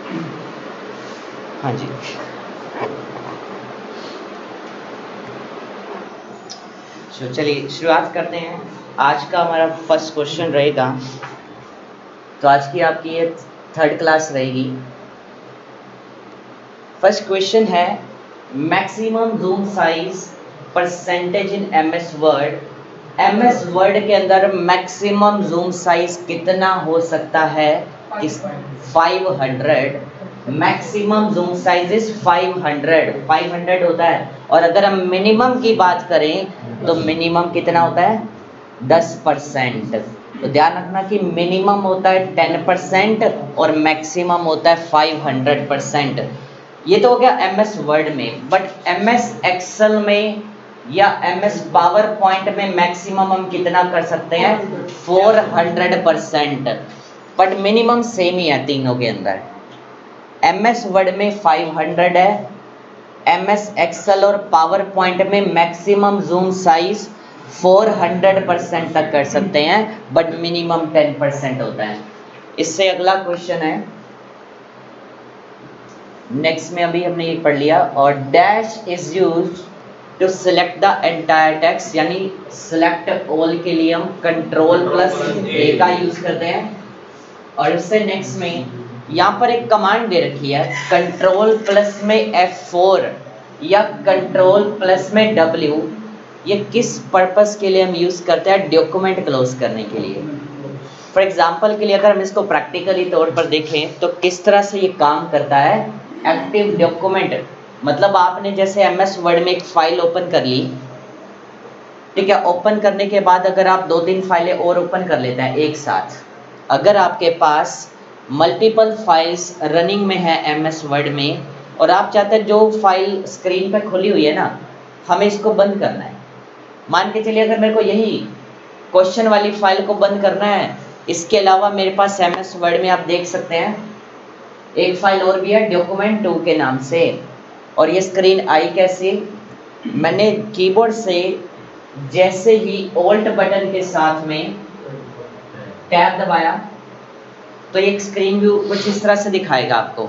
हाँ जी, तो चलिए शुरुआत करते हैं। आज का हमारा फर्स्ट क्वेश्चन रहेगा, तो आज की आपकी ये थर्ड क्लास रहेगी। फर्स्ट क्वेश्चन है maximum zoom size percentage in MS word. MS word के अंदर मैक्सिमम जूम साइज कितना हो सकता है? इस 500। मैक्सिमम जूम साइज इज 500 होता है। और अगर हम मिनिमम की बात करें तो मिनिमम कितना होता है? 10%। तो ध्यान रखना कि मिनिमम होता है 10% और मैक्सिमम होता है 500%। ये तो हो गया एमएस वर्ड में, बट एमएस एक्सेल में या एमएस पावर पॉइंट में मैक्सिमम हम कितना कर सकते हैं? 400%। बट मिनिमम सेम ही है तीनों के अंदर। एमएस वर्ड में 500 है, एमएस एक्सेल और पावर पॉइंट में मैक्सिमम जूम साइज 400% तक कर सकते हैं, बट मिनिमम 10% होता है। इससे अगला क्वेश्चन है, नेक्स्ट में अभी हमने ये पढ़ लिया। और dash is used to select the entire text, यानी सिलेक्ट ऑल के लिए हम कंट्रोल+A का यूज करते हैं। और इससे नेक्स्ट में यहाँ पर एक कमांड दे रखी है, कंट्रोल+ में F4 या कंट्रोल+ में W। ये किस पर्पस के लिए हम यूज करते हैं? डॉक्यूमेंट क्लोज करने के लिए। फॉर एग्जाम्पल के लिए अगर हम इसको प्रैक्टिकली तौर पर देखें तो किस तरह से ये काम करता है। एक्टिव डॉक्यूमेंट मतलब आपने जैसे एमएस वर्ड में एक फाइल ओपन कर ली, ठीक है। ओपन करने के बाद अगर आप 2-3 फाइलें और ओपन कर लेते हैं एक साथ, अगर आपके पास मल्टीपल फाइल्स रनिंग में है एमएस वर्ड में और आप चाहते हैं जो फाइल स्क्रीन पे खुली हुई है ना, हमें इसको बंद करना है। मान के चलिए अगर मेरे को यही क्वेश्चन वाली फाइल को बंद करना है, इसके अलावा मेरे पास एमएस वर्ड में आप देख सकते हैं एक फाइल और भी है डॉक्यूमेंट 2 के नाम से। और ये स्क्रीन आई कैसे? मैंने कीबोर्ड से जैसे ही ऑल्ट बटन के साथ में टैब दबाया तो एक स्क्रीन व्यू कुछ इस तरह से दिखाएगा आपको।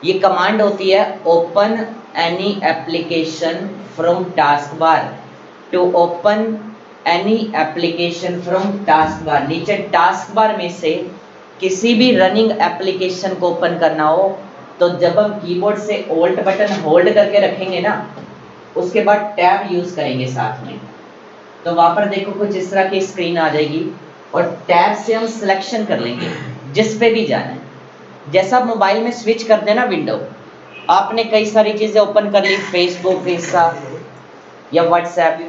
ये कमांड होती है open any application from taskbar. To open any application from taskbar, नीचे टास्क बार में से किसी भी रनिंग एप्लीकेशन को ओपन करना हो तो जब हम कीबोर्ड से ऑल्ट बटन होल्ड करके रखेंगे ना, उसके बाद टैब यूज करेंगे साथ में, तो वहां पर देखो कुछ इस तरह की स्क्रीन आ जाएगी और टैब से हम सिलेक्शन कर लेंगे जिस पे भी जाना है। जैसा मोबाइल में स्विच करते हैं ना विंडो, आपने कई सारी चीजें ओपन कर ली, फेसबुक, इंस्टा या व्हाट्सएप,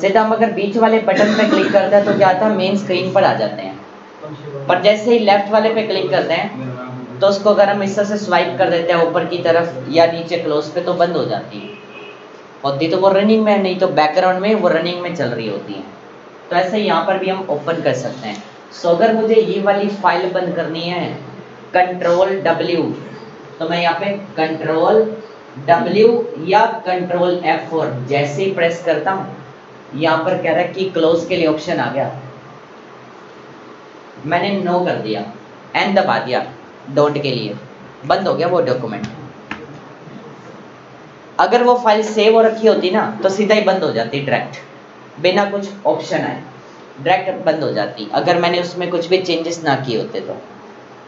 सीधा हम अगर बीच वाले बटन पे क्लिक करते हैं तो क्या आता है? मेन स्क्रीन पर आ जाते हैं। पर जैसे ही लेफ्ट वाले पे क्लिक करते हैं तो उसको अगर हम इस तरह से स्वाइप कर देते हैं ऊपर की तरफ या नीचे क्लोज पे, तो बंद हो जाती है। होती तो वो रनिंग में, नहीं तो बैकग्राउंड में वो रनिंग में चल रही होती है। तो ऐसे यहाँ पर भी हम ओपन कर सकते हैं। सो अगर मुझे ये वाली फाइल बंद करनी है कंट्रोल W, तो मैं यहाँ पे कंट्रोल W या कंट्रोल F4 जैसे ही प्रेस करता हूँ, यहाँ पर कह रहा है कि क्लोज के लिए ऑप्शन आ गया, मैंने नो कर दिया, एन दबा दिया डोंट के लिए, बंद हो गया वो डॉक्यूमेंट। अगर वो फाइल सेव हो रखी होती ना तो सीधा ही बंद हो जाती, डायरेक्ट बिना कुछ ऑप्शन आए डायरेक्ट बंद हो जाती, अगर मैंने उसमें कुछ भी चेंजेस ना किए होते तो।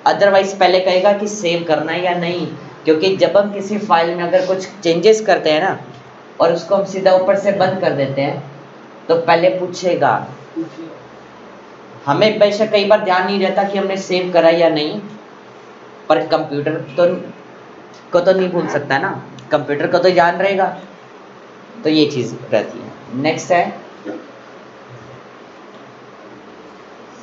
अदरवाइज पहले कहेगा कि सेव करना है या नहीं, क्योंकि जब हम किसी फाइल में अगर कुछ चेंजेस करते हैं ना और उसको हम सीधा ऊपर से बंद कर देते हैं तो पहले पूछेगा। हमें बेशक कई बार ध्यान नहीं रहता कि हमने सेव करा या नहीं, पर कंप्यूटर को तो नहीं भूल सकता ना, कंप्यूटर को तो ध्यान रहेगा, तो ये चीज रहती है। नेक्स्ट है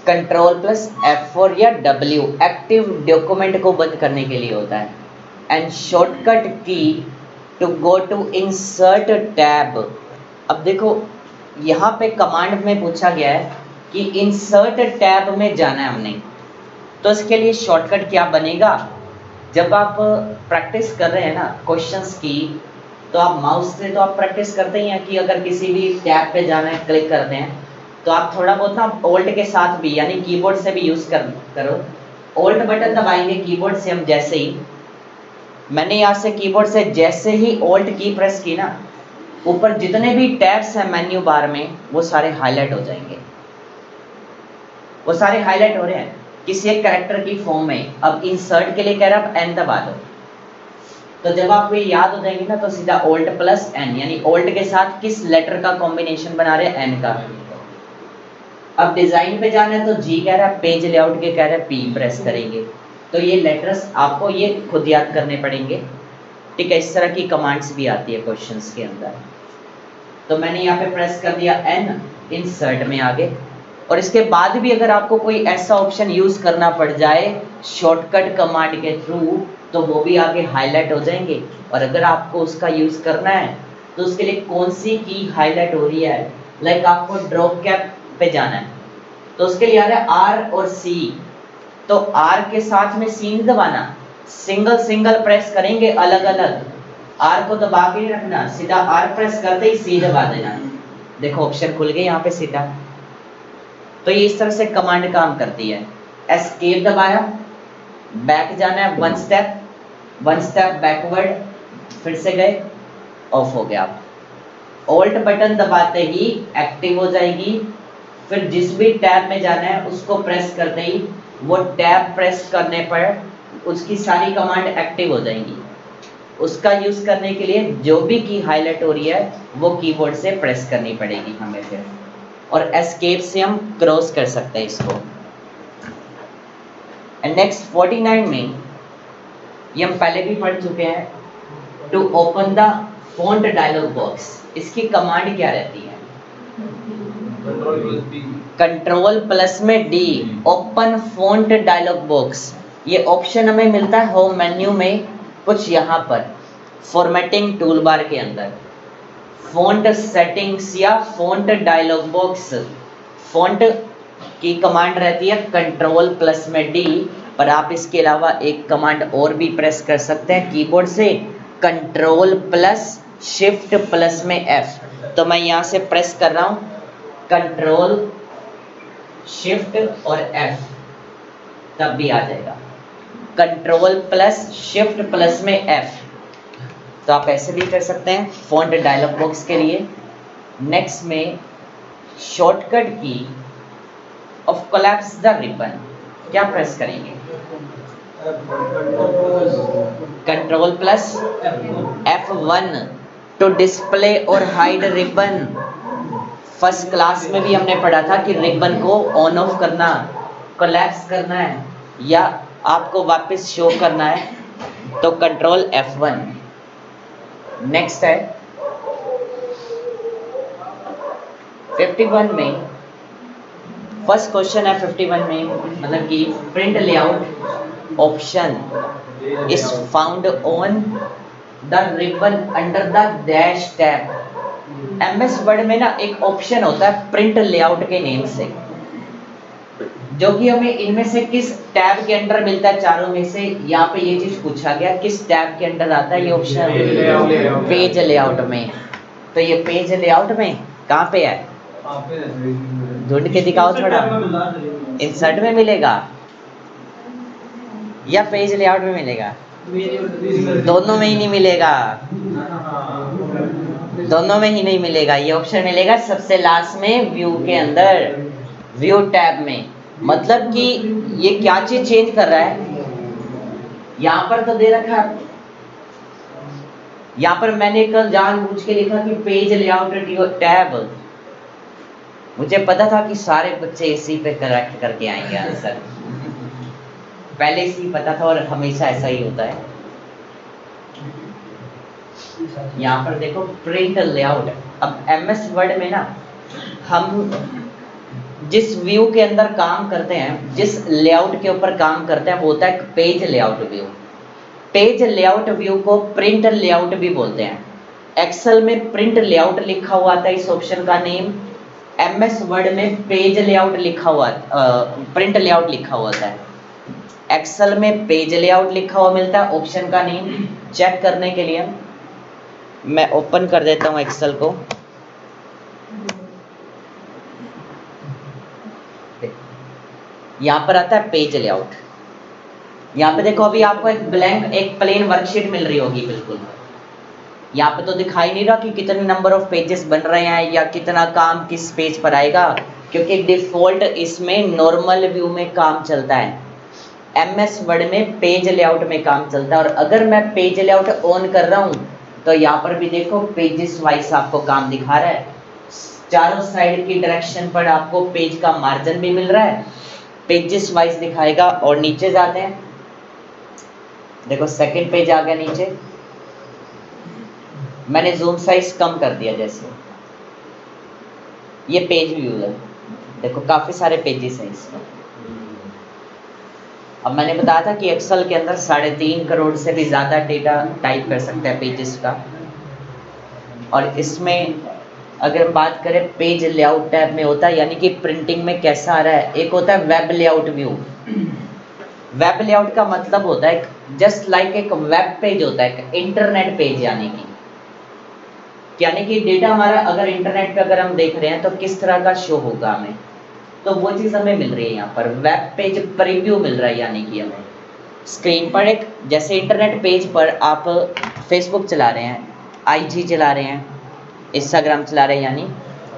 कंट्रोल+F4 या W, एक्टिव डॉक्यूमेंट को बंद करने के लिए होता है। And shortcut key to go to insert tab. अब देखो यहाँ पे कमांड में पूछा गया है कि इंसर्ट टैब में जाना है हमने, तो इसके लिए शॉर्टकट क्या बनेगा? जब आप प्रैक्टिस कर रहे हैं ना क्वेश्चंस की, तो आप माउस से तो आप प्रैक्टिस करते ही हैं कि अगर किसी भी टैब पे जाना है क्लिक करते हैं तो आप थोड़ा बहुत ना ऑल्ट के साथ भी यानी कीबोर्ड से भी यूज करो। ऑल्ट बटन दबाएंगे कीबोर्ड से हम जैसे ही, मैंने यहाँ से कीबोर्ड से जैसे ही ऑल्ट की प्रेस की ना, ऊपर जितने भी टैब्स हैं मेन्यू बार में वो सारे हाईलाइट हो जाएंगे। वो सारे हाईलाइट हो रहे हैं किसी एक कैरेक्टर की फॉर्म में। अब इंसर्ट के लिए कह रहा है एन दबा दो, तो जब आपको ये याद हो जाएंगे ना तो सीधा ऑल्ट प्लस एन, यानी ऑल्ट के साथ किस लेटर का कॉम्बिनेशन बना रहे हैं, एन का। अब डिजाइन पे जाना है तो जी कह रहा है, पेज लेआउट के कह रहा है पी प्रेस करेंगे। तो ये लेटर्स आपको ये खुद याद करने पड़ेंगे, ठीक है। इस तरह की कमांड्स भी आती है क्वेश्चंस के अंदर। तो मैंने यहाँ पे प्रेस कर दिया एन, इंसर्ट में आगे। और इसके बाद भी अगर आपको कोई ऐसा ऑप्शन यूज करना पड़ जाए शॉर्टकट कमांड के थ्रू, तो वो भी आगे हाईलाइट हो जाएंगे। और अगर आपको उसका यूज करना है तो उसके लिए कौन सी की हाईलाइट हो रही है, लाइक आपको ड्रॉप कैप पे जाना है तो उसके लिए आ रहा है आर और सी। तो आर के साथ में सी नहीं दबाना, सिंगल सिंगल प्रेस करेंगे अलग अलग। आर को दबा के नहीं रखना, सीधा आर प्रेस करते ही सी दबा देना। देखो ऑप्शन खुल गए यहाँ पे सीधा। तो ये इस तरह से कमांड काम करती है। एस्केप दबाया, बैक जाना है वन स्टेप बैकवर्ड, फिर से गए, ऑफ हो गया। ऑल्ट बटन दबाते ही एक्टिव हो जाएगी। फिर जिस भी टैब में जाना है उसको प्रेस करते ही वो टैब प्रेस करने पर उसकी सारी कमांड एक्टिव हो जाएंगी। उसका यूज करने के लिए जो भी की हाईलाइट हो रही है वो कीबोर्ड से प्रेस करनी पड़ेगी हमें फिर। और एस्केप से हम क्रॉस कर सकते हैं इसको। एंड नेक्स्ट 49 में ये हम पहले भी पढ़ चुके हैं, to open the font dialog box. इसकी कमांड क्या रहती है, कंट्रोल प्लस में D, open font dialog box. ये ऑप्शन हमें मिलता है होम मेन्यू में कुछ यहाँ पर फॉर्मेटिंग टूल बार के अंदर, फॉन्ट सेटिंग्स या फॉन्ट डायलॉग बॉक्स। फॉन्ट की कमांड रहती है कंट्रोल प्लस में डी, पर आप इसके अलावा एक कमांड और भी प्रेस कर सकते हैं कीबोर्ड से, कंट्रोल प्लस शिफ्ट प्लस में एफ। तो मैं यहाँ से प्रेस कर रहा हूँ कंट्रोल शिफ्ट और एफ, तब भी आ जाएगा कंट्रोल प्लस शिफ्ट प्लस में एफ। तो आप ऐसे भी कर सकते हैं फॉन्ट डायलॉग बॉक्स के लिए। नेक्स्ट में shortcut key of collapse the ribbon, क्या प्रेस करेंगे, control plus F1 to display और हाइड रिबन। फर्स्ट क्लास में भी हमने पढ़ा था कि रिबन को ऑन ऑफ करना, कोलैप्स करना है या आपको वापस शो करना है तो कंट्रोल F1। नेक्स्ट है 51 में, फर्स्ट क्वेश्चन है 51 में, मतलब कि print layout option is found on the ribbon under the dash tab. MS word में ना एक ऑप्शन होता है प्रिंट लेआउट के नेम से, जो कि हमें इनमें से किस टैब के अंदर मिलता है चारों में से। यहाँ पे ये चीज पूछा गया किस टैब के अंदर आता है ये ऑप्शन, पेज लेआउट में। तो ये पेज लेआउट में कहाँ पे है, ढूंढ के दिखाओ थोड़ा। इंसर्ट में मिलेगा या पेज लेआउट में मिलेगा, दोनों में ही नहीं मिलेगा, दोनों में ही नहीं मिलेगा। ये ऑप्शन मिलेगा सबसे लास्ट में व्यू के अंदर, व्यू टैब में। मतलब कि ये क्या चीज चेंज कर रहा है, यहाँ पर तो दे रखा है, यहाँ पर मैंने कल जानबूझ के लिखा कि पेज लेआउट टैब। मुझे पता था कि सारे बच्चे इसी पे करेक्ट करके आएंगे आंसर, पहले इसी पता था और हमेशा ऐसा ही होता है। यहाँ पर देखो प्रिंट लेआउट। अब एमएस वर्ड में ना हम जिस व्यू के अंदर काम करते हैं, जिस लेआउट के ऊपर काम करते हैं वो होता है page layout view. Page layout view को प्रिंट लेआउट भी बोलते हैं। एक्सेल में प्रिंट लेआउट लिखा हुआ था इस ऑप्शन का नेम, एमएस वर्ड में पेज लेआउट लिखा हुआ, प्रिंट लेआउट लिखा हुआ था। एक्सेल में पेज लेआउट लिखा हुआ मिलता है ऑप्शन का नेम। चेक करने के लिए मैं ओपन कर देता हूँ एक्सेल को। यहाँ पर आता है पेज लेआउट। यहाँ पे देखो अभी आपको एक ब्लैंक एक प्लेन वर्कशीट मिल रही होगी बिल्कुल। यहाँ पे तो दिखाई नहीं रहा कि कितने नंबर ऑफ पेजेस बन रहे हैं या कितना काम किस पेज पर आएगा, क्योंकि डिफॉल्ट इसमें नॉर्मल व्यू में काम चलता है, एमएस वर्ड में पेज लेआउट में काम चलता है। और अगर मैं पेज लेआउट ऑन कर रहा हूँ तो यहाँ पर भी देखो पेजेस वाइज आपको काम दिखा रहा है, चारों साइड की डायरेक्शन पर आपको पेज का मार्जिन भी मिल रहा है, पेजेस वाइज दिखाएगा। और नीचे जाते हैं, देखो सेकंड पेज आ गया नीचे, मैंने जूम साइज कम कर दिया, जैसे ये पेज व्यू है, देखो काफी सारे पेजेस हैं इसमें। अब मैंने बताया था कि एक्सेल के अंदर 3.5 करोड़ से भी ज़्यादा डेटा टाइप कर सकते हैं पेजेस का। और इसमें अगर बात करें पेज लेआउट टैब में होता है, यानी कि प्रिंटिंग में कैसा आ रहा है, एक होता है web layout view. Web layout का मतलब होता है जस्ट लाइक एक वेब पेज होता है, एक इंटरनेट पेज, यानी कि डेटा हमारा अगर इंटरनेट पे अगर हम देख रहे हैं तो किस तरह का शो होगा हमें, तो वो चीज़ हमें मिल रही है यहाँ पर, वेब पेज प्रीव्यू मिल रहा है। यानी कि हमें स्क्रीन पर एक, जैसे इंटरनेट पेज पर आप फेसबुक चला रहे हैं, आईजी चला रहे हैं, इंस्टाग्राम चला रहे हैं, यानी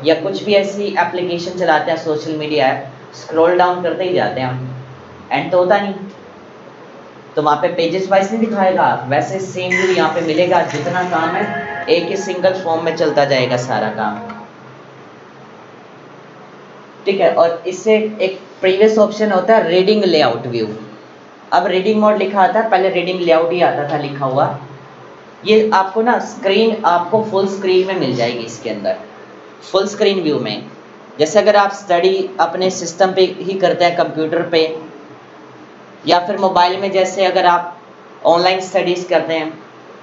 या कुछ भी ऐसी एप्लीकेशन चलाते हैं social media app, scroll down करते ही जाते हैं हम, एंड तो होता नहीं, तो वहाँ पे पेजेस वाइज नहीं दिखाएगा, वैसे सेम व्यू यहाँ पे मिलेगा। जितना काम है एक ही सिंगल फॉर्म में चलता जाएगा सारा काम, ठीक है। और इससे एक प्रीवियस ऑप्शन होता है रीडिंग लेआउट व्यू। अब रीडिंग मोड लिखा आता है, पहले रीडिंग लेआउट ही आता था लिखा हुआ। ये आपको ना स्क्रीन आपको फुल स्क्रीन में मिल जाएगी इसके अंदर, फुल स्क्रीन व्यू में। जैसे अगर आप स्टडी अपने सिस्टम पे ही करते हैं, कंप्यूटर पे या फिर मोबाइल में, जैसे अगर आप ऑनलाइन स्टडीज करते हैं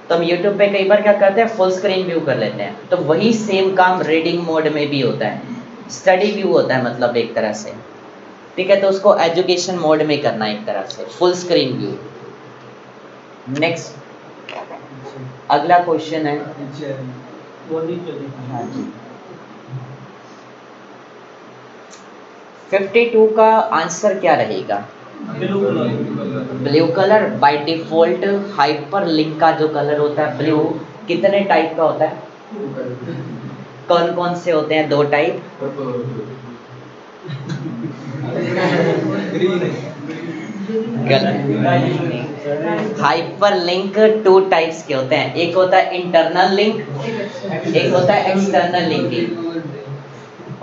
तो हम यूट्यूब पे कई बार क्या करते हैं, फुल स्क्रीन व्यू कर लेते हैं, तो वही सेम काम रीडिंग मोड में भी होता है, स्टडी व्यू होता है मतलब एक तरह से, ठीक है। तो उसको एजुकेशन मोड में करना है एक तरह से, फुल स्क्रीन व्यू। नेक्स्ट अगला क्वेश्चन है, हाँ जी, 52 का आंसर क्या रहेगा? Blue colour. By default hyper link का जो कलर होता है ब्लू, कितने टाइप का होता है? कौन कौन से होते हैं? 2 टाइप। हाइपर लिंक 2 टाइप्स के होते हैं, एक होता है इंटरनल लिंक, एक होता है एक्सटर्नल लिंकिंग।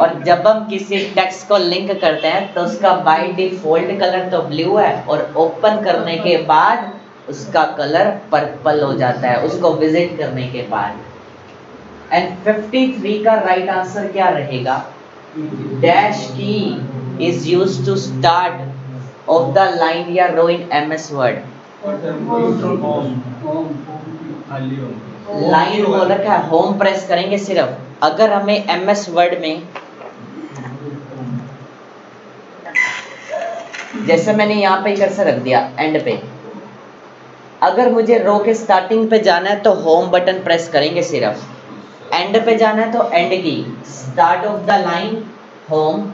और जब हम किसी टेक्स्ट को लिंक करते हैं तो उसका बाय डिफॉल्ट कलर तो ब्लू है, और ओपन करने के बाद उसका कलर पर्पल हो जाता है, उसको विजिट करने के बाद। एंड 53 का राइट आंसर क्या रहेगा? Dash key is used to start of the line या row in MS Word. Line बोल रखा है, होम प्रेस करेंगे सिर्फ। अगर हमें एमएस वर्ड में, जैसे मैंने यहाँ पे कर्सर रख दिया एंड पे, अगर मुझे रो के स्टार्टिंग पे जाना है तो होम बटन प्रेस करेंगे सिर्फ, एंड पे जाना है तो एंड की, start of the line home,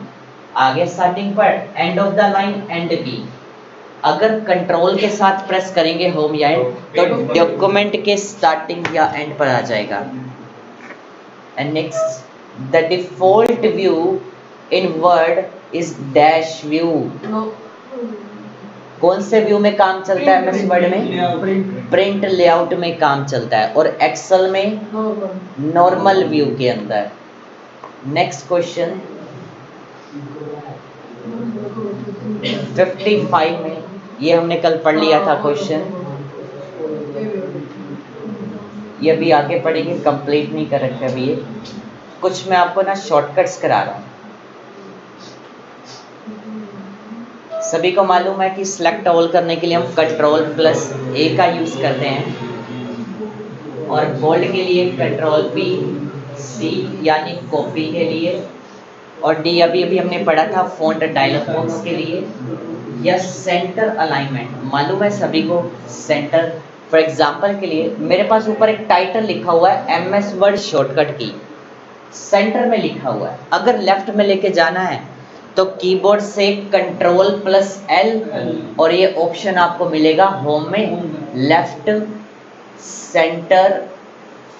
आगे स्टार्टिंग पर, end of the line and की। अगर कंट्रोल के साथ प्रेस करेंगे होम या एंड तो डॉक्यूमेंट के स्टार्टिंग या एंड पर आ जाएगा। And next, the default view in word is dash view. कौन से व्यू में काम चलता है एमएस वर्ड में? प्रिंट लेआउट में काम चलता है, और एक्सेल में नॉर्मल व्यू के अंदर। नेक्स्ट क्वेश्चन 55 में, ये हमने कल पढ़ लिया था क्वेश्चन, ये भी आगे पढ़ेंगे, कंप्लीट नहीं कर रखे अभी ये कुछ, मैं आपको ना शॉर्टकट्स करा रहा हूँ। सभी को मालूम है कि सिलेक्ट ऑल करने के लिए हम Ctrl+A का यूज करते हैं, और बोल्ड के लिए Ctrl+C यानी कॉपी के लिए, और D अभी हमने पढ़ा था फॉन्ट डायलॉग बॉक्स के लिए, या सेंटर अलाइनमेंट। मालूम है सभी को सेंटर। फॉर एग्जांपल के लिए मेरे पास ऊपर एक टाइटल लिखा हुआ है एमएस वर्ड शॉर्टकट की, सेंटर में लिखा हुआ है। अगर लेफ्ट में लेके जाना है तो कीबोर्ड से कंट्रोल प्लस एल और ये ऑप्शन आपको मिलेगा होम में, लेफ्ट, सेंटर,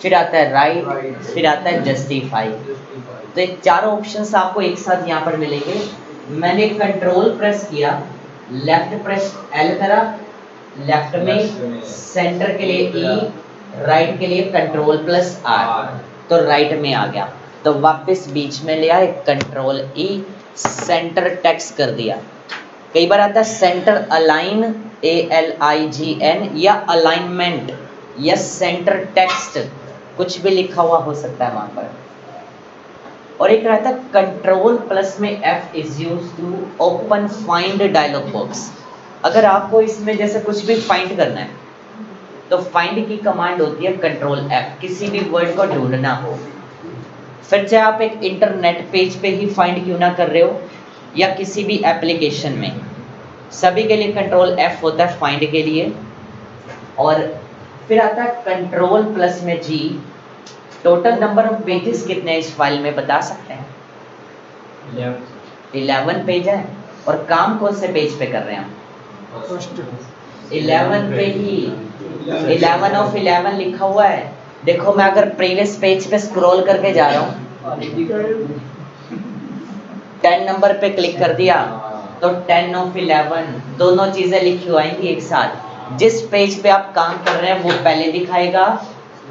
फिर आता है राइट, फिर आता है जस्टिफाई। तो ये चारों ऑप्शंस आपको एक साथ यहाँ पर मिलेंगे। मैंने कंट्रोल प्रेस किया, लेफ्ट प्रेस एल करा, लेफ्ट में सेंटर के लिए ई, राइट के लिए कंट्रोल प्लस आर, तो राइट में आ गया। तो वापस बीच में ले आए, कंट्रोल ई, सेंटर टेक्स्ट कर दिया। कई बार आता है सेंटर अलाइन, ALIGN, या अलाइनमेंट या सेंटर टेक्स्ट, कुछ भी लिखा हुआ हो सकता है वहां पर। और एक रहता है कंट्रोल प्लस में F is used to open find dialog box. अगर आपको इसमें जैसे कुछ भी फाइंड करना है तो फाइंड की कमांड होती है कंट्रोल F, किसी भी वर्ड को ढूंढना हो। फिर चाहे आप एक इंटरनेट पेज पे ही फाइंड क्यों ना कर रहे हो या किसी भी एप्लीकेशन में, सभी के लिए कंट्रोल F होता है फाइंड के लिए। और फिर आता है कंट्रोल प्लस में G। Total number of pages कितने हैं इस फाइल में बता सकते हैं? 11 पेज है। और काम कौन से पेज पे कर रहे हैं हम? 11 पे ही 11 ऑफ 11 लिखा हुआ है। देखो मैं अगर प्रीवियस पेज पे स्क्रॉल करके जा रहा हूँ, 10 नंबर पे क्लिक कर दिया तो 10 ऑफ 11 दोनों चीजें लिखी हुई आएंगी एक साथ। जिस पेज पे आप काम कर रहे हैं वो पहले दिखाएगा,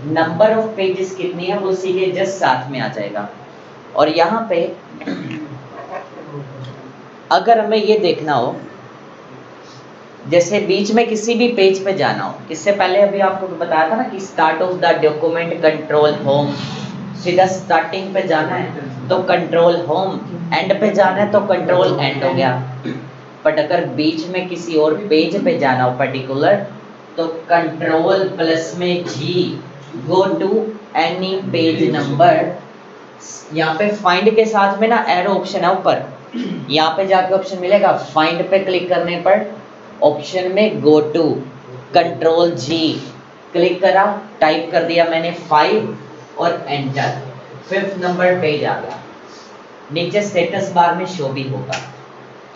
नंबर ऑफ पेजेस कितनी है वो सीधे जस्ट साथ में आ जाएगा। और यहाँ पे अगर हमें ये देखना हो, जैसे बीच में किसी भी पेज पे जाना हो, इससे पहले अभी आपको बताया था ना कि start of the document control home, सीधा स्टार्टिंग पे जाना है तो कंट्रोल होम, एंड पे जाना है तो कंट्रोल एंड हो गया। बट अगर बीच में किसी और पेज पे जाना हो पर्टिकुलर तो कंट्रोल प्लस में G, go to any page number. यहाँ पे फाइंड के साथ में ना एरो ऑप्शन है ऊपर, यहाँ पे जाके ऑप्शन मिलेगा, फाइंड पे क्लिक करने पर ऑप्शन में go to, control G click करा, टाइप कर दिया मैंने 5 और एंटर, 5th नंबर पेज आ गया। नीचे स्टेटस बार में शो भी होगा।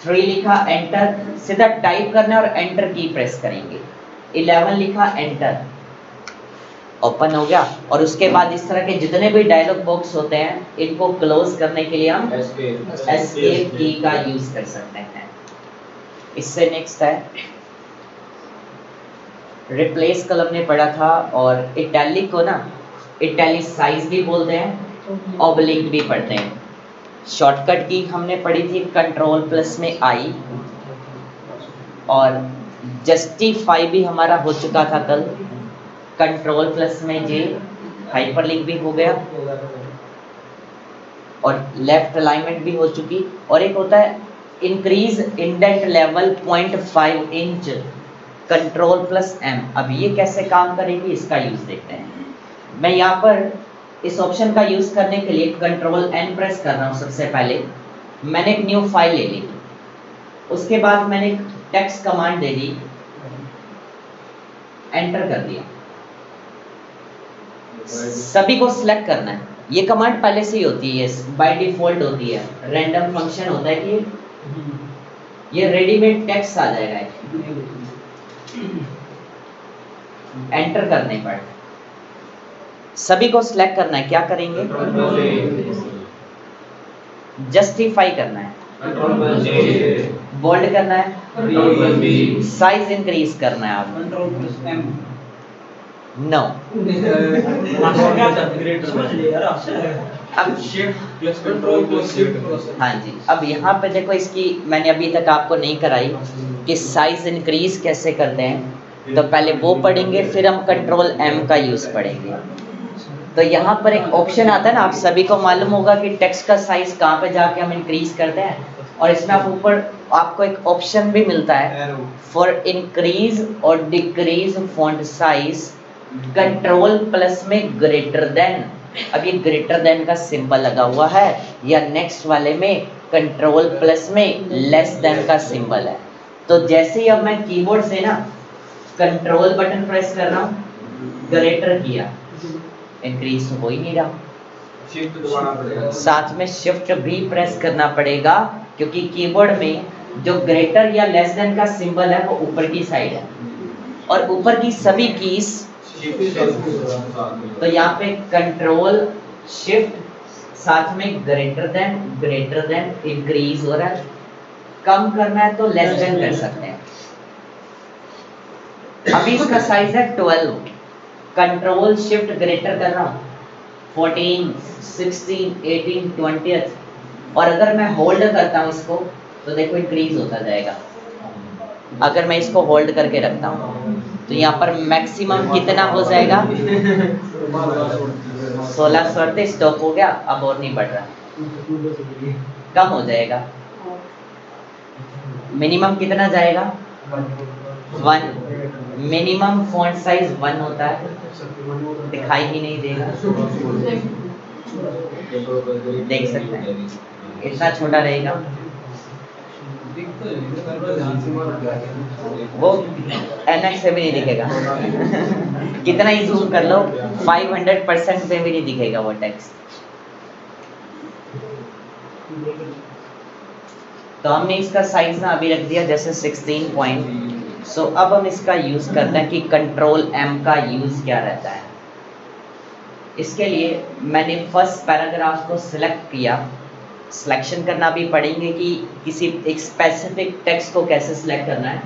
3 लिखा एंटर, सीधा टाइप करना और एंटर की प्रेस करेंगे। 11 लिखा एंटर, ओपन हो गया। और उसके बाद इस तरह के जितने भी डायलॉग बॉक्स होते हैं इनको क्लोज करने के लिए हम एस्केप की का यूज कर सकते हैं। इससे नेक्स्ट है रिप्लेस कल हमने पढ़ा था, और इटैलिक को ना इटैलिसाइज भी बोलते हैं, ऑब्लिक भी पढ़ते हैं। शॉर्टकट की हमने पढ़ी थी कंट्रोल प्लस में I, और जस्टिफाई भी हमारा हो चुका था कल, कंट्रोल प्लस में J, हाइपरलिंक भी हो गया, और लेफ्ट अलाइनमेंट भी हो चुकी। और एक होता है increase indent level 0.5 inch, control plus M। अब ये कैसे काम करेगी इसका यूज देखते हैं। मैं यहाँ पर इस ऑप्शन का यूज करने के लिए कंट्रोल N प्रेस कर रहा हूँ। सबसे पहले मैंने एक न्यू फाइल ले ली, उसके बाद मैंने एक टेक्स्ट कमांड दे दी, एंटर कर दिया। सभी को सिलेक्ट करना है, ये कमांड पहले से ही होती है, बाय डिफॉल्ट होती है। रैंडम फंक्शन होता है कि ये रेडीमेड टेक्स्ट आ जाएगा। एंटर करने पर सभी को सिलेक्ट करना है, क्या करेंगे? जस्टिफाई करना है, बोल्ड करना है, साइज इंक्रीज करना है। आप नो हाँ जी। अब यहाँ पे देखो, इसकी मैंने अभी तक आपको नहीं कराई कि साइज इंक्रीज कैसे करते हैं, तो पहले वो पढ़ेंगे फिर हम कंट्रोल M का यूज पढ़ेंगे। तो यहाँ पर एक ऑप्शन आता है ना, आप सभी को मालूम होगा कि टेक्स्ट का साइज कहाँ पे जाके हम इंक्रीज करते हैं, और इसमें आप ऊपर आपको एक ऑप्शन भी मिलता है फॉर इंक्रीज और decrease font size, control plus में ग्रेटर देन। अब ये ग्रेटर देन का सिंबल लगा हुआ है, या नेक्स्ट वाले में कंट्रोल प्लस में लेस देन का सिंबल है। तो जैसे ही अब मैं कीबोर्ड से ना कंट्रोल बटन प्रेस कर रहा हूँ, ग्रेटर किया, इंक्रीज तो हो ही नहीं रहा, साथ में शिफ्ट भी प्रेस करना पड़ेगा क्योंकि कीबोर्ड में जो ग्रेटर या लेस देन का सिंबल है वो ऊपर की साइड है और ऊपर की सभी कीज, तो यहाँ पे कंट्रोल शिफ्ट साथ में ग्रेटर देन इंक्रीज हो रहा है, कम करना है तो लेस देन कर सकते हैं। अभी इसका साइज है 12, कंट्रोल शिफ्ट ग्रेटर कर रहा हूँ 14, 16, 18, 20 और अगर मैं होल्ड करता हूँ इसको तो देखो इंक्रीज होता जाएगा। अगर मैं इसको होल्ड करके रखता हूँ तो यहाँ पर मैक्सिमम कितना हो जाएगा 16 स्टॉप हो गया, अब और नहीं बढ़ रहा, कम हो जाएगा। मिनिमम कितना जाएगा 1, मिनिमम फॉन्ट साइज 1 होता है, दिखाई ही नहीं देगा, देख सकते हैं इतना छोटा रहेगा, वो NX से भी नहीं दिखेगा कितना ही जूम कर लो 500% पे भी नहीं दिखेगा वो टेक्स्ट। तो हमने इसका साइज ना अभी रख दिया जैसे 16 पॉइंट। सो अब हम इसका यूज करते हैं कि कंट्रोल M का यूज क्या रहता है। इसके लिए मैंने फर्स्ट पैराग्राफ को सिलेक्ट किया, सिलेक्शन करना भी पड़ेंगे कि किसी एक स्पेसिफिक टेक्स्ट को कैसे सिलेक्ट करना है।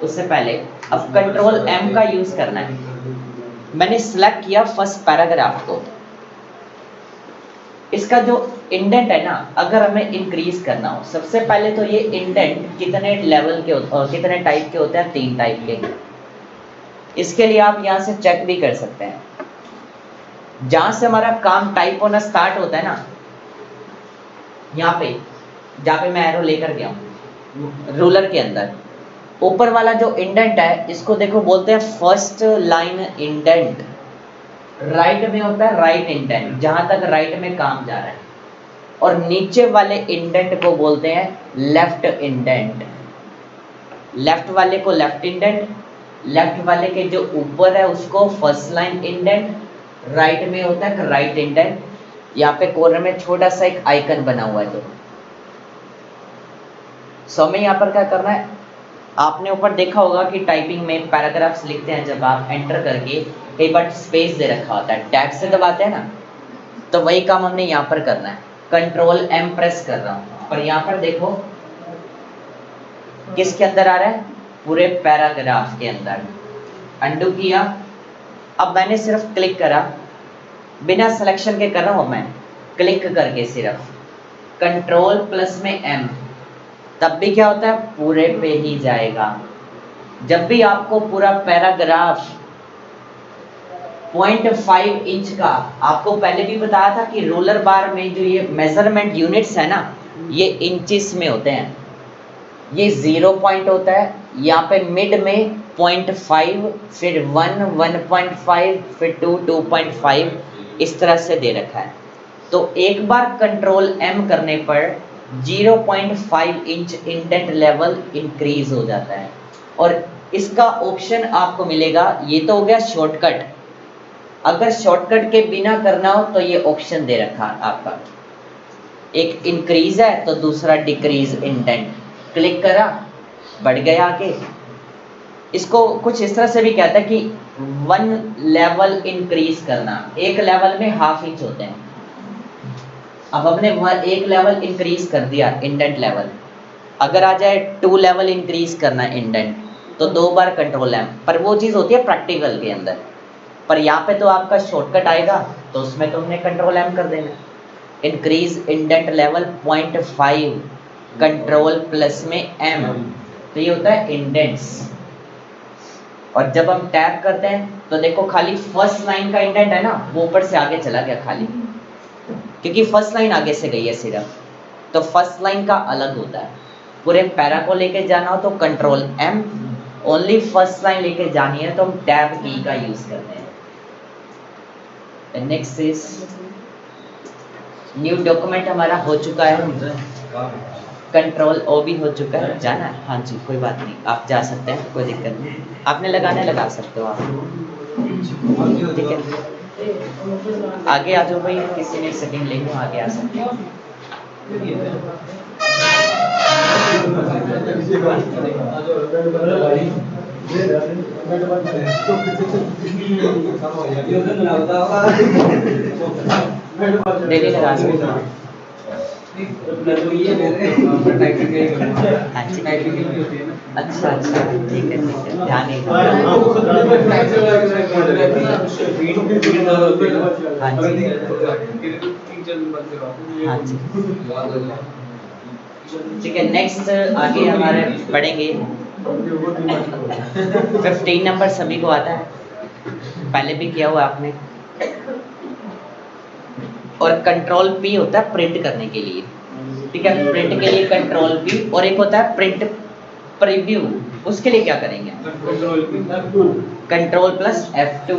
उससे पहले अब कंट्रोल M का यूज करना है। मैंने सिलेक्ट किया फर्स्ट पैराग्राफ को, इसका जो इंडेंट है ना अगर हमें इंक्रीज करना हो, सबसे पहले तो ये इंडेंट कितने लेवल के कितने टाइप के होते हैं, 3 टाइप के। इसके लिए आप यहाँ से चेक भी कर सकते हैं, जहां से हमारा काम टाइप होना स्टार्ट होता है ना, यहाँ पे जहाँ पे मैं एरो लेकर गया हूँ रूलर के अंदर, ऊपर वाला जो इंडेंट है इसको देखो बोलते हैं फर्स्ट लाइन इंडेंट। राइट में होता है राइट इंडेंट, जहां तक राइट में काम जा रहा है, और नीचे वाले इंडेंट को बोलते हैं लेफ्ट इंडेंट। लेफ्ट वाले को लेफ्ट इंडेंट, लेफ्ट वाले के जो ऊपर है उसको फर्स्ट लाइन इंडेंट, राइट में होता है राइट इंडेंट। यहाँ पे कॉर्नर में छोटा सा एक आइकन बना हुआ है। तो हमें यहाँ पर क्या करना है, आपने ऊपर देखा होगा कि टाइपिंग में पैराग्राफ्स लिखते हैं जब आप एंटर करके कई बार स्पेस दे रखा होता है, टैब से दबाते हैं ना, तो वही काम हमने यहाँ पर करना है। कंट्रोल M प्रेस कर रहा हूँ और यहाँ पर देखो किसके अंदर आ रहा है, पूरे पैराग्राफ के अंदर। अंडू किया, अब मैंने सिर्फ क्लिक करा, बिना सिलेक्शन के कर रहा हूँ मैं, क्लिक करके सिर्फ कंट्रोल प्लस में M, तब भी क्या होता है पूरे पे ही जाएगा। जब भी आपको पूरा पैराग्राफ 0.5 इंच का, आपको पहले भी बताया था कि रोलर बार में जो ये मेजरमेंट यूनिट्स है ना ये इंचेस में होते हैं। ये 0 पॉइंट होता है, यहाँ पे मिड में 0.5, फिर 1, 1.5, फिर 2, 2.5, इस तरह से दे रखा है। तो एक बार कंट्रोल M करने पर 0.5 इंच इंडेंट लेवल इंक्रीज हो जाता है। और इसका ऑप्शन आपको मिलेगा, ये तो हो गया शॉर्टकट। अगर शॉर्टकट के बिना करना हो तो ये ऑप्शन दे रखा आपका, एक इंक्रीज है तो दूसरा डिक्रीज इंडेंट, क्लिक करा बढ़ गया आगे। इसको कुछ इस तरह से भी कहता है कि 1 लेवल इंक्रीज करना, एक लेवल में ½ इंच होते हैं। अब हमने 1 लेवल इंक्रीज कर दिया इंडेंट लेवल, अगर आ जाए 2 लेवल इंक्रीज करना इंडेंट तो 2 बार कंट्रोल M, पर वो चीज़ होती है प्रैक्टिकल के अंदर। पर यहाँ पे तो आपका शॉर्टकट आएगा तो उसमें तो हमने कंट्रोल M कर देना। Increase indent level 0.5 control plus में M, तो ये होता है इंडेंट्स। और जब हम टैप करते हैं तो देखो खाली फर्स्ट लाइन का इंडेंट है ना वो ऊपर से आगे चला गया खाली, क्योंकि फर्स्ट लाइन आगे से गई है सिर्फ, तो फर्स्ट लाइन का अलग होता है। पूरे पैरा को लेके जाना हो तो control M, only first line लेके जानी है तो हम टैब की का यूज करते हैं। नेक्स्ट इज न्यू डॉक्यूमेंट हमारा हो चुका है, कंट्रोल O भी हो चुका है। जाना है? हाँ जी कोई बात नहीं, आप जा सकते हैं, कोई दिक्कत नहीं, आपने लगाने लगा सकते हो आप, ठीक है। आगे आ जाओ भाई, किसी ने सेटिंग लेनी हो आगे आ सकते हैं। डेली लगा सकते हैं। हाँ जी। अच्छा अच्छा, ठीक है ध्यान नहीं। हाँ जी हाँ जी, ठीक है। नेक्स्ट आगे हमारे पढ़ेंगे 15 नंबर सभी को आता है, पहले भी किया हुआ आपने। और कंट्रोल पी होता है प्रिंट करने के लिए, ठीक है। प्रिंट के लिए कंट्रोल पी, और एक होता है प्रिंट प्रीव्यू, उसके लिए क्या करेंगे? Control plus F2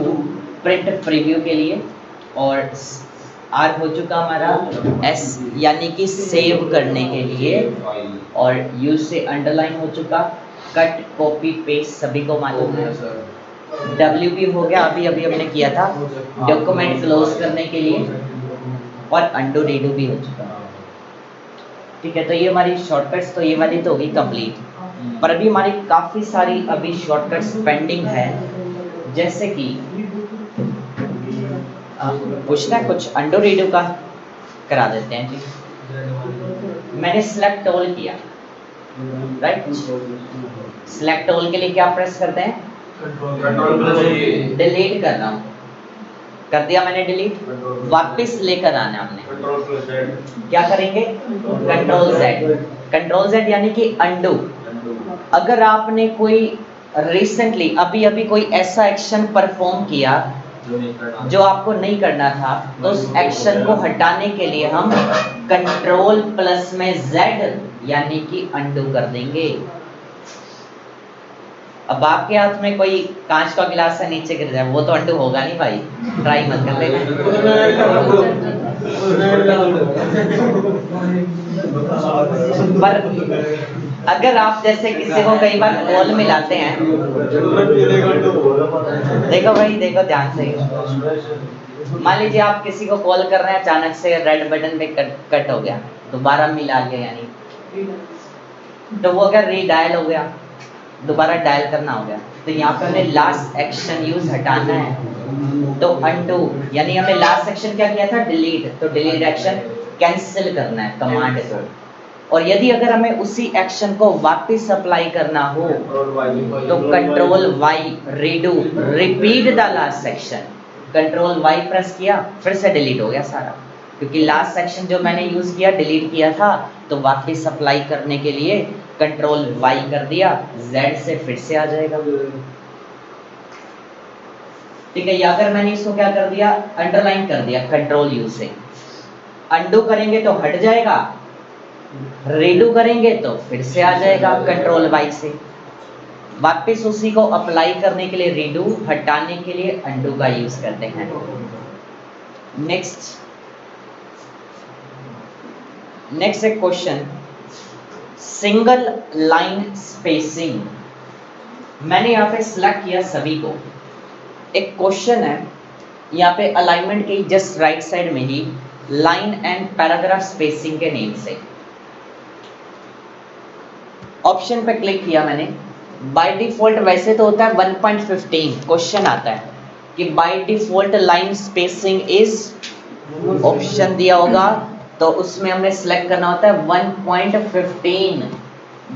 print preview के लिए। और आर हो चुका हमारा S यानी कि सेव करने के लिए, और U से अंडरलाइन हो चुका, कट कॉपी पेस्ट सभी को मालूम है। W भी हो गया, अभी अभी हमने किया था डॉक्यूमेंट क्लोज करने के लिए, और अंडू रीडू भी हो चुका, ठीक है। तो ये हमारी शॉर्टकट्स, तो ये वाली तो होगी कंप्लीट। पर अभी हमारी काफ़ी सारी अभी शॉर्टकट्स पेंडिंग है, जैसे कि पूछना है कुछ अंडू रीडू का, करा देते हैं जी। मैंने सेलेक्ट ऑल किया, राइट। सेलेक्ट ऑल के लिए क्या प्रेस करते हैं? डिलीट कर रहा हूँ, कर दिया मैंने डिलीट। वापस लेकर आना हमने, क्या करेंगे? Control Z। कंट्रोल Z यानी कि अंडू। अगर आपने कोई रिसेंटली अभी अभी कोई ऐसा एक्शन परफॉर्म किया जो आपको नहीं करना था, तो उस एक्शन को हटाने के लिए हम कंट्रोल प्लस में Z यानी कि अंडू कर देंगे। अब आपके हाथ में कोई कांच का गिलास से नीचे गिर जाए, वो तो अंडू होगा नहीं भाई, ट्राई मत कर लेना। पर अगर आप जैसे किसी को कई बार कॉल मिलाते हैं, देखो भाई देखो ध्यान से, मान लीजिए आप किसी को कॉल कर रहे हैं, अचानक से रेड बटन पे कट हो गया, दोबारा मिला लिया, यानी तो वो अगर रीडायल हो गया, दोबारा डायल करना हो गया, तो यहाँ पे हमें लास्ट एक्शन यूज हटाना है, तो अंडू यानी हमने लास्ट एक्शन क्या किया था? डिलीट। तो डिलीट एक्शन कैंसिल करना है कमांड को। और यदि अगर हमें उसी एक्शन को वापस अप्लाई करना हो तो control Y redo, repeat the last section. Control Y press किया, फिर से डिलीट हो गया सारा, क्योंकि लास्ट सेक्शन जो मैंने यूज किया डिलीट किया था, तो वापस अप्लाई करने के लिए कंट्रोल Y कर दिया, Z से फिर से आ जाएगा, ठीक है। या अगर मैंने इसको क्या कर दिया? अंडरलाइन कर दिया कंट्रोल U से। अंडू करेंगे तो हट जाएगा, रीडू करेंगे तो फिर से आ जाएगा कंट्रोल Y से। वापस उसी को अप्लाई करने के लिए रीडू, हटाने के लिए अंडू का यूज करते हैं। नेक्स्ट एक क्वेश्चन, सिंगल लाइन स्पेसिंग। मैंने यहाँ पे सिलेक्ट किया सभी को। एक क्वेश्चन है यहाँ पे अलाइनमेंट के जस्ट राइट साइड में ही लाइन एंड पैराग्राफ स्पेसिंग के नेम से। ऑप्शन पे क्लिक किया मैंने। बाय डिफॉल्ट वैसे तो होता है 1.15, क्वेश्चन आता है कि by default line spacing is, option दिया होगा तो उसमें हमने सेलेक्ट करना होता है 1.15।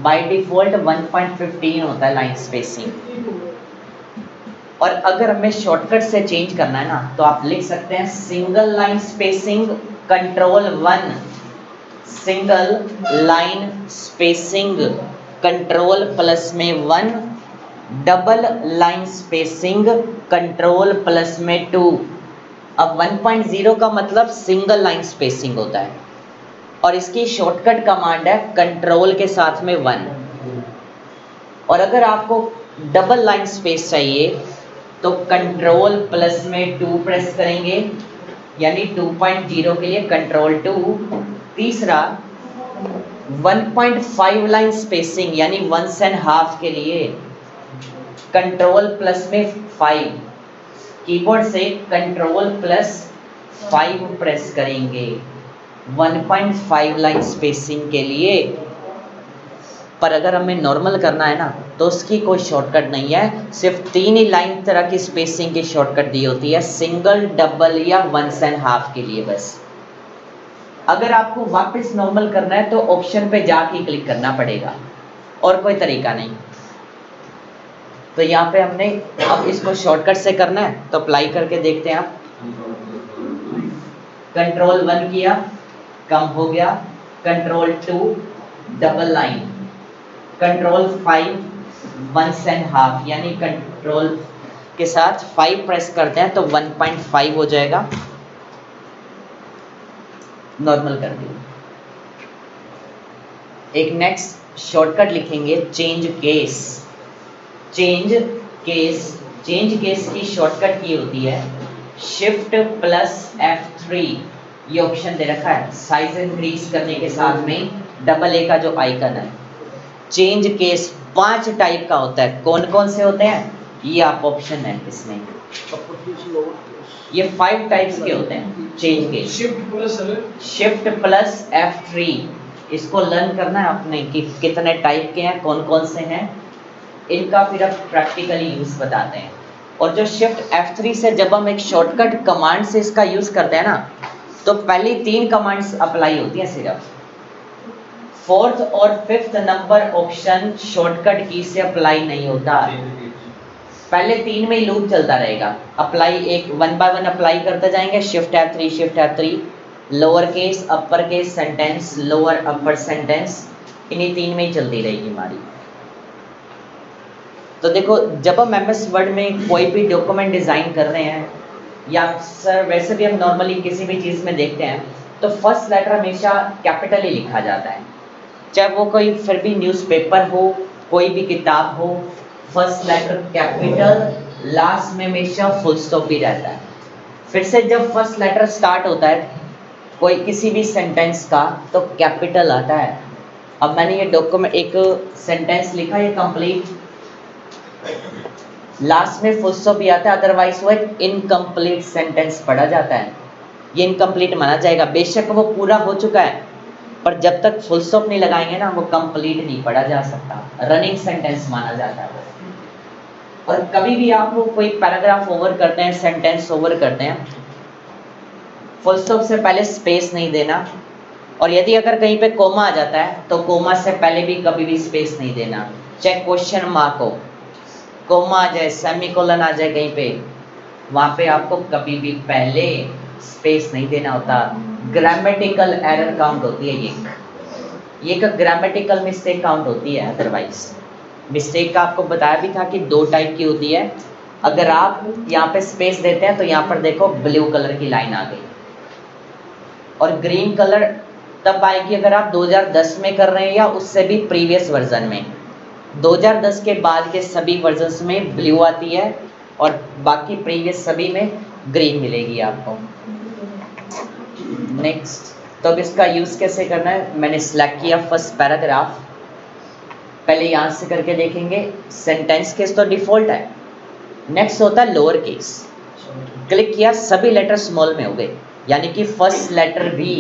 बाय डिफॉल्ट 1.15 होता है लाइन स्पेसिंग। और अगर हमें शॉर्टकट से चेंज करना है ना, तो आप लिख सकते हैं single line spacing control 1, single line spacing control plus में 1, double line spacing control plus में 2। अब 1.0 का मतलब सिंगल लाइन स्पेसिंग होता है, और इसकी शॉर्टकट कमांड है कंट्रोल के साथ में 1। और अगर आपको डबल लाइन स्पेस चाहिए तो कंट्रोल प्लस में 2 प्रेस करेंगे, यानी 2.0 के लिए कंट्रोल 2। तीसरा 1.5 लाइन स्पेसिंग यानी 1.5 के लिए कंट्रोल प्लस में 5, कीबोर्ड से कंट्रोल प्लस 5 प्रेस करेंगे 1.5 लाइन स्पेसिंग के लिए। पर अगर हमें नॉर्मल करना है ना तो उसकी कोई शॉर्टकट नहीं है, सिर्फ 3 ही लाइन तरह की स्पेसिंग की शॉर्टकट दी होती है, सिंगल, डबल या 1.5 के लिए बस। अगर आपको वापस नॉर्मल करना है तो ऑप्शन पे जाके क्लिक करना पड़ेगा और कोई तरीका नहीं। तो यहाँ पे हमने अब इसको शॉर्टकट से करना है तो अप्लाई करके देखते हैं आप। कंट्रोल 1 किया, कम हो गया, कंट्रोल 2 डबल लाइन, कंट्रोल 5 1.5, यानी कंट्रोल के साथ 5 प्रेस करते हैं तो 1.5 हो जाएगा। नॉर्मल कर दिया। एक नेक्स्ट शॉर्टकट लिखेंगे चेंज केस। चेंज केस की शॉर्टकट की होती है शिफ्ट प्लस F3, ये ऑप्शन दे रखा है, साइज इंक्रीज करने के साथ में डबल ए का जो आइकन है। चेंज केस 5 टाइप का होता है, कौन कौन से होते हैं ये आप ऑप्शन है इसमें, ये 5 टाइप्स के होते हैं change case. Shift plus F3, इसको लर्न करना है आपने कि कितने टाइप के हैं, कौन कौन से हैं, इनका फिर अब प्रैक्टिकली यूज बताते हैं। और जो शिफ्ट F3 से जब हम एक शॉर्टकट कमांड से इसका यूज करते हैं ना तो पहली 3 कमांड्स अप्लाई होती हैं सिर्फ, 4th और 5th नंबर ऑप्शन शॉर्टकट की से अप्लाई नहीं होता, पहले 3 में ही लूप चलता रहेगा। अप्लाई एक 1 बाय 1 अप्लाई करते जाएंगे, shift F3, lower case, upper case, sentence, lower upper sentence, इन्हीं 3 में ही चलती रहेगी हमारी। तो देखो जब हम MS वर्ड में कोई भी डॉक्यूमेंट डिज़ाइन कर रहे हैं या सर वैसे भी हम नॉर्मली किसी भी चीज़ में देखते हैं तो फर्स्ट लेटर हमेशा कैपिटल ही लिखा जाता है, चाहे वो कोई फिर भी न्यूज़पेपर हो, कोई भी किताब हो, फर्स्ट लेटर कैपिटल, लास्ट में हमेशा फुल स्टॉप भी रहता है। फिर से जब फर्स्ट लेटर स्टार्ट होता है कोई किसी भी सेंटेंस का तो कैपिटल आता है। अब मैंने ये डॉक्यूमेंट एक सेंटेंस लिखा, ये कंप्लीट, लास्ट में फुल स्टॉप भी आता है, अदरवाइज वो एक इनकम्प्लीट सेंटेंस पढ़ा जाता है, ये इनकम्प्लीट माना जाएगा। बेशक वो पूरा हो चुका है पर जब तक फुल स्टॉप नहीं लगाएंगे ना वो कंप्लीट नहीं पढ़ा जा सकता, रनिंग सेंटेंस माना जाता है। और कभी भी आप लोग कोई पैराग्राफ ओवर करते हैं, सेंटेंस ओवर करते हैं, फुल स्टॉप से पहले स्पेस नहीं देना, और यदि अगर कहीं पे कोमा आ जाता है तो कोमा से पहले भी कभी भी स्पेस नहीं देना, चाहे क्वेश्चन मार्क हो, कोमा आ जाए, सेमीकोलन आ जाए कहीं पे, वहाँ पे आपको कभी भी पहले स्पेस नहीं देना होता। ग्रामेटिकल एरर काउंट होती है ये एक ग्रामेटिकल मिस्टेक काउंट होती है। अदरवाइज मिस्टेक का आपको बताया भी था कि 2 टाइप की होती है। अगर आप यहाँ पे स्पेस देते हैं तो यहाँ पर देखो ब्लू कलर की लाइन आ गई, और ग्रीन कलर तब आएगी अगर आप 2010 में कर रहे हैं या उससे भी प्रीवियस वर्जन में। 2010 के बाद के सभी वर्जन्स में ब्लू आती है और बाकी प्रीवियस सभी में ग्रीन मिलेगी आपको। नेक्स्ट, तो अब इसका यूज़ कैसे करना है, मैंने सिलेक्ट किया फर्स्ट पैराग्राफ, पहले यहाँ से करके देखेंगे। सेंटेंस केस तो डिफ़ॉल्ट है, नेक्स्ट होता है लोअर केस, क्लिक किया, सभी लेटर स्मॉल में हो गए, यानी कि फर्स्ट लेटर भी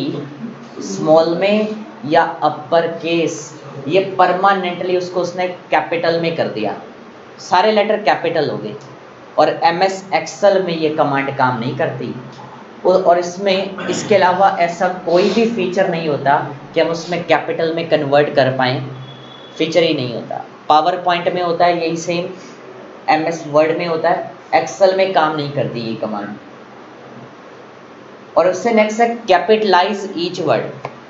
स्मॉल में या अपर केस, ये परमानेंटली उसने कैपिटल में कर दिया, सारे लेटर कैपिटल हो गए। और MS एक्सेल में ये कमांड काम नहीं करती, और इसमें इसके अलावा ऐसा कोई भी फीचर नहीं होता कि हम उसमें कैपिटल में कन्वर्ट कर पाएँ, फीचर ही नहीं होता। पावर पॉइंट में होता है यही सेम, MS वर्ड में होता है, एक्सेल में काम नहीं करती ये कमांड। और उससे नेक्स्ट है कैपिटलाइज ईच वर्ड,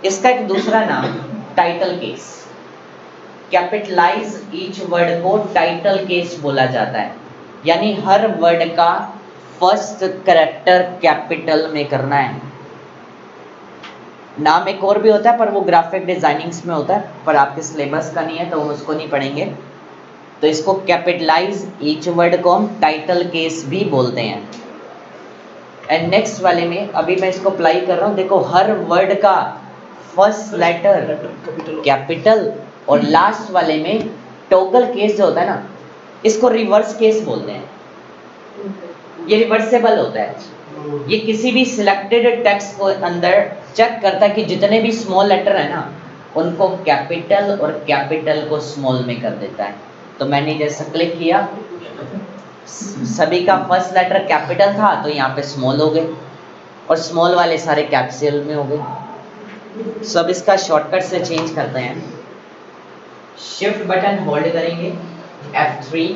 इसका एक दूसरा नाम title case. Capitalise each word को टाइटल केस बोला जाता है, यानी हर वर्ड का फर्स्ट कैरेक्टर कैपिटल में करना है। नाम एक और भी होता है पर वो ग्राफिक डिजाइनिंग्स में होता है, पर आपके सिलेबस का नहीं है तो हम उसको नहीं पढ़ेंगे। तो इसको कैपिटलाइज ईच वर्ड को हम टाइटल केस भी बोलते हैं। एंड नेक्स्ट वाले में अभी मैं इसको अप्लाई कर रहा हूँ, देखो हर वर्ड का फर्स्ट लेटर कैपिटल, और लास्ट वाले में टॉगल केस जो होता है ना, इसको रिवर्स केस बोलते हैं। ये रिवर्सेबल होता है, ये किसी भी सिलेक्टेड टेक्स्ट को अंदर चेक करता है कि जितने भी स्मॉल लेटर है ना उनको कैपिटल और कैपिटल को स्मॉल में कर देता है। तो मैंने जैसे क्लिक किया, सभी का फर्स्ट लेटर कैपिटल था तो यहाँ पे स्मॉल हो गए और स्मॉल वाले सारे कैपिटल में हो गए। सब इसका शॉर्टकट से चेंज करते हैं। शिफ्ट बटन होल्ड करेंगे, F3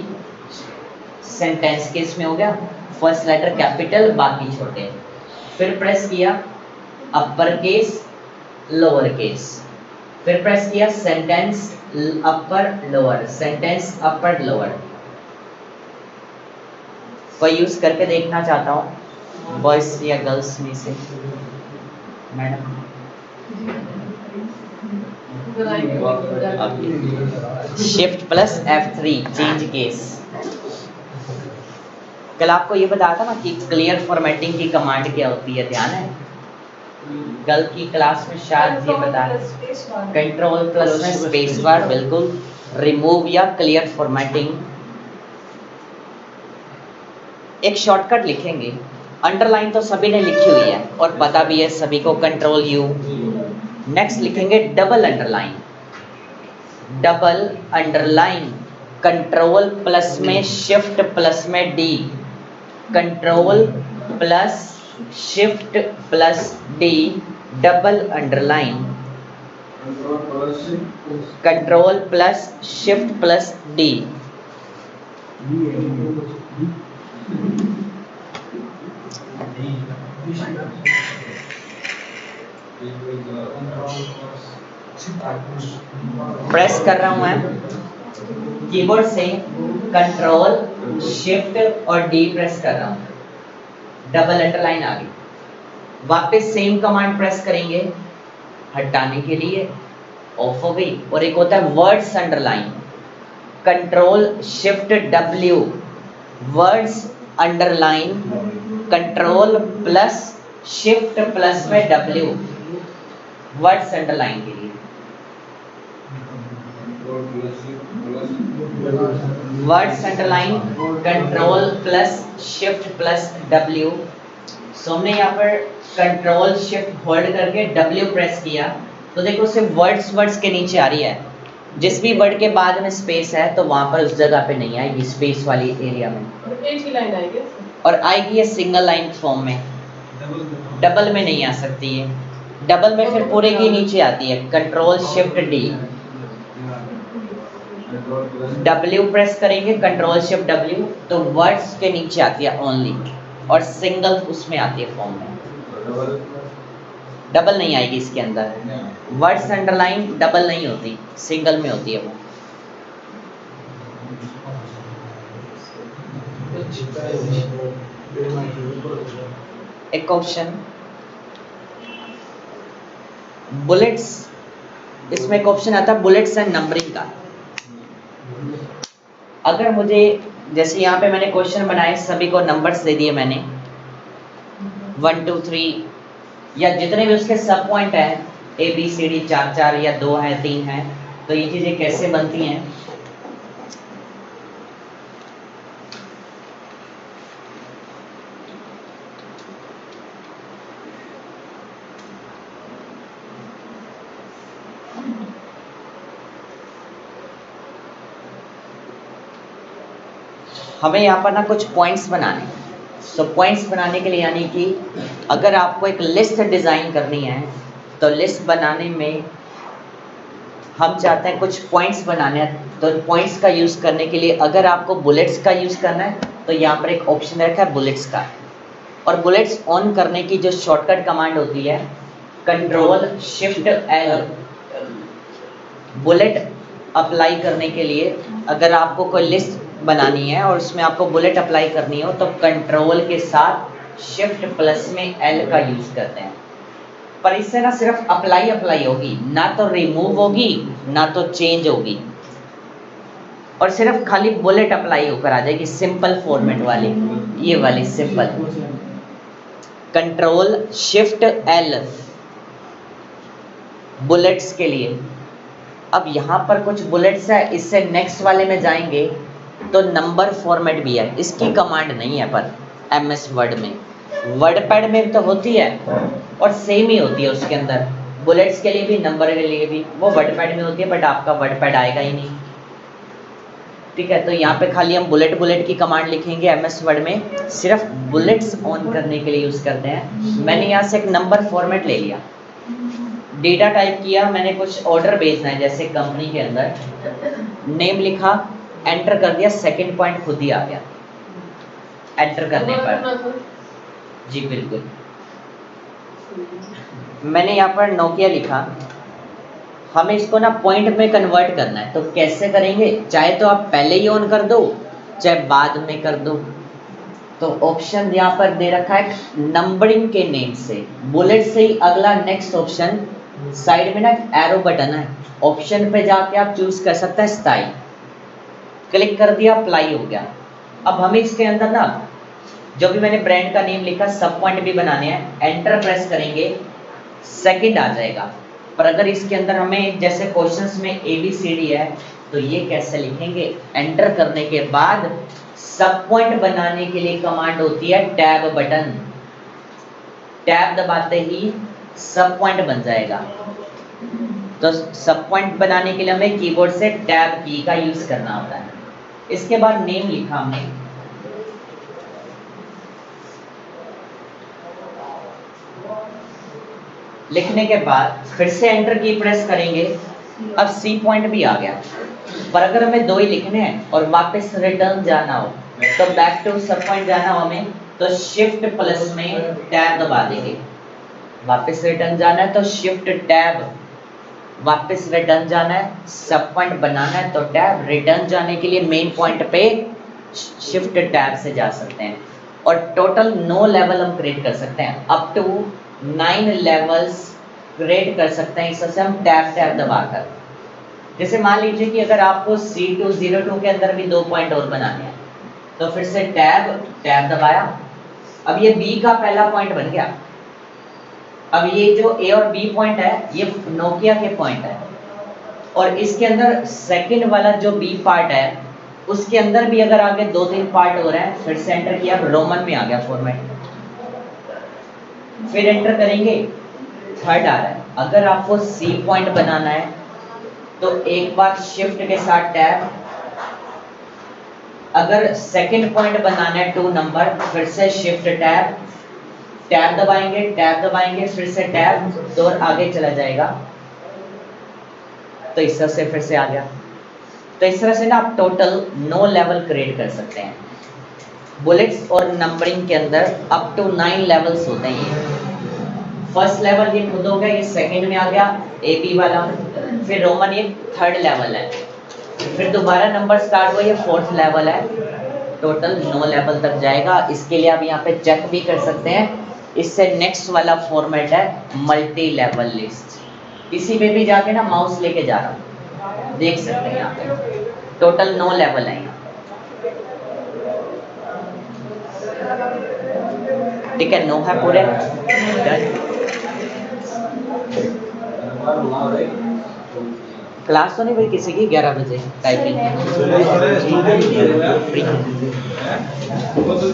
सेंटेंस केस में हो गया, फर्स्ट लेटर कैपिटल बाकी छोटे। फिर प्रेस किया अपर केस लोअर केस, फिर प्रेस किया sentence upper lower, sentence upper lower. कोई यूज करके देखना चाहता हूँ बॉयज या गर्ल्स में से? Madam shift plus F3 change case. कल आपको ये बताया था ना कि क्लियर फॉर्मेटिंग की कमांड क्या होती है, ध्यान है? कल की क्लास में शायद ये बताया, कंट्रोल प्लस में स्पेस बार, बिल्कुल। रिमूव या क्लियर फॉर्मेटिंग। एक शॉर्टकट लिखेंगे, अंडरलाइन तो सभी ने लिखी हुई है और पता भी है सभी को, कंट्रोल यू। नेक्स्ट लिखेंगे double underline, double underline, control plus में शिफ्ट प्लस में D, control plus shift plus D, double underline, control plus shift plus D. Press कर रहा हूं मैं कीबोर्ड से, कंट्रोल शिफ्ट और डी प्रेस कर रहा हूं, डबल अंडरलाइन आ गई। वापस सेम कमांड प्रेस करेंगे हटाने के लिए, ऑफ हो गई। और एक होता है words underline, control shift W, words underline, control plus shift plus में डब्ल्यू, वर्ड्स अंडरलाइन के लिए। Words underline, control plus shift plus W. So हमने यहाँ पर कंट्रोल शिफ्ट होल्ड करके डब्ल्यू प्रेस किया तो देखो सिर्फ वर्ड्स के नीचे आ रही है। जिस भी वर्ड के बाद में स्पेस है तो वहां पर उस जगह पे नहीं आएगी, स्पेस वाली एरिया में, एक ही लाइन आएगी और आएगी ये सिंगल लाइन फॉर्म में, डबल में नहीं आ सकती है। डबल में फिर पूरे की नीचे आती है, control shift D, W press करेंगे, कंट्रोल शिफ्ट डब्ल्यू, तो वर्ड्स के नीचे आती है ओनली, और सिंगल उसमें आती है फॉर्म में, डबल नहीं आएगी इसके अंदर। वर्ड्स अंडरलाइन डबल नहीं होती, सिंगल में होती है वो। एक क्वेश्चन, बुलेट्स, इसमें क्वेश्चन आता है बुलेट्स एंड नंबरिंग का। अगर मुझे, जैसे यहाँ पे मैंने क्वेश्चन बनाए, सभी को नंबर्स दे दिए मैंने, 1 2 3 या जितने भी उसके सब पॉइंट हैं, ए बी सी डी, 4 4 या 2 है 3 है, तो ये चीजें कैसे बनती हैं? हमें यहाँ पर ना कुछ पॉइंट्स बनाने हैं। तो पॉइंट्स बनाने के लिए, यानी कि अगर आपको एक लिस्ट डिज़ाइन करनी है तो लिस्ट बनाने में हम चाहते हैं कुछ पॉइंट्स बनाने हैं। तो पॉइंट्स का यूज़ करने के लिए अगर आपको बुलेट्स का यूज़ करना है तो यहाँ पर एक ऑप्शन रखा है बुलेट्स का, और बुलेट्स ऑन करने की जो शॉर्टकट कमांड होती है control shift L. Bullet apply करने के लिए अगर आपको कोई लिस्ट बनानी है और उसमें आपको बुलेट अप्लाई करनी हो तो कंट्रोल के साथ शिफ्ट प्लस में एल का यूज करते हैं। पर इससे ना सिर्फ अप्लाई होगी, ना तो रिमूव होगी ना तो चेंज होगी, और सिर्फ खाली बुलेट अप्लाई होकर आ जाएगी, सिंपल फॉर्मेट वाली, ये वाली simple. Control shift L bullets के लिए। अब यहाँ पर कुछ बुलेट्स है, इससे नेक्स्ट वाले में जाएंगे तो नंबर फॉर्मेट भी है, इसकी कमांड नहीं है पर MS वर्ड में, वर्ड पैड में तो होती है और सेम ही होती है उसके अंदर। बुलेट्स के लिए भी, नंबर के लिए भी, वो वर्डपैड में होती है बट आपका वर्डपैड आएगा ही नहीं। ठीक है, तो यहाँ पे खाली हम बुलेट की कमांड लिखेंगे एमएस वर्ड में, सिर्फ बुलेट्स ऑन करने के लिए यूज़ करते हैं। मैंने यहाँ से एक नंबर फॉर्मेट ले लिया, डेटा टाइप किया, मैंने कुछ ऑर्डर भेजना है जैसे कंपनी के अंदर, नेम लिखा, एंटर कर दिया, सेकंड पॉइंट खुद ही आ गया एंटर करने पर। जी बिल्कुल। मैंने यहाँ पर नोकिया लिखा, हमें इसको ना पॉइंट में कन्वर्ट करना है, तो कैसे करेंगे? चाहे तो आप पहले ही ऑन कर दो, चाहे बाद में कर दो। तो ऑप्शन यहाँ पर दे रखा है नंबरिंग के नेम से, बुलेट से ही अगला नेक्स्ट ऑप्शन, साइड में ना एरो बटन है, ऑप्शन पे जाके आप चूज कर सकते हैं स्टाइल, क्लिक कर दिया, अप्लाई हो गया। अब हमें इसके अंदर ना जो भी मैंने ब्रांड का नेम लिखा, सब पॉइंट भी बनाने हैं, एंटर प्रेस करेंगे, सेकंड आ जाएगा। पर अगर इसके अंदर हमें जैसे क्वेश्चंस में ABCD है तो ये कैसे लिखेंगे? एंटर करने के बाद सब पॉइंट बनाने के लिए कमांड होती है टैब बटन, टैब दबाते ही सब पॉइंट बन जाएगा। तो सब पॉइंट बनाने के लिए हमें कीबोर्ड से टैब की का यूज करना होता है। इसके बाद नेम लिखा हमने, लिखने के बाद फिर से एंटर की प्रेस करेंगे, अब सी पॉइंट भी आ गया। पर अगर हमें दो ही लिखने हैं और वापस रिटर्न जाना हो, तो बैक टू सब पॉइंट जाना हो हमें, तो शिफ्ट प्लस में टैब दबा देंगे। वापस रिटर्न जाना है तो शिफ्ट टैब, वापस रिटर्न जाना है, सब पॉइंट बनाना है तो टैब, रिटर्न जाने के लिए मेन पॉइंट पे शिफ्ट टैब से जा सकते हैं। और टोटल 9 लेवल हम क्रिएट कर सकते हैं, अप टू 9 लेवल्स क्रिएट कर सकते हैं इससे हम टैब दबाकर। जैसे मान लीजिए कि अगर आपको C202 के अंदर भी 2 पॉइंट और बनाने हैं, तो फिर से टैब दबाया, अब ये B का पहला पॉइंट बन गया। अब ये जो A और B पॉइंट है ये नोकिया के पॉइंट है, और इसके अंदर सेकंड वाला जो B पार्ट है उसके अंदर भी अगर आगे 2-3 पार्ट हो रहे हैं, फिर से एंटर किया, रोमन में आ गया फॉर्मेट, फिर एंटर करेंगे, थर्ड आ रहा है। अगर आपको C पॉइंट बनाना है तो एक बार शिफ्ट के साथ टैब, अगर सेकंड पॉइंट बनाना है 2 नंबर, फिर से शिफ्ट टैब दबाएंगे, फिर से टैब, तो और आगे चला जाएगा। तो इस तरह से फिर से आ गया। तो इस तरह से ना आप टोटल 9 लेवल क्रिएट कर सकते हैं। बुलेट्स और नंबरिंग के अंदर अप टू 9 लेवल्स होते हैं। फर्स्ट लेवल ये खुद हो गया, ये सेकंड में आ गया AB वाला, फिर रोमन ये थर्ड लेवल है, फिर दोबारा नंबर स्टार्ट हुआ, ये फोर्थ लेवल है। टोटल 9 लेवल तक जाएगा। इसके लिए आप यहाँ पे चेक भी कर सकते हैं। इससे नेक्स्ट वाला फॉर्मेट है मल्टी लेवल लिस्ट। इसी पे भी जाके ना माउस लेके जा रहा हूँ, देख सकते हैं यहाँ पे टोटल 9 लेवल है यहाँ। ठीक है, 9 है पूरे। क्लास तो नहीं भाई किसी की 11 बजे टाइपिंग। वो तो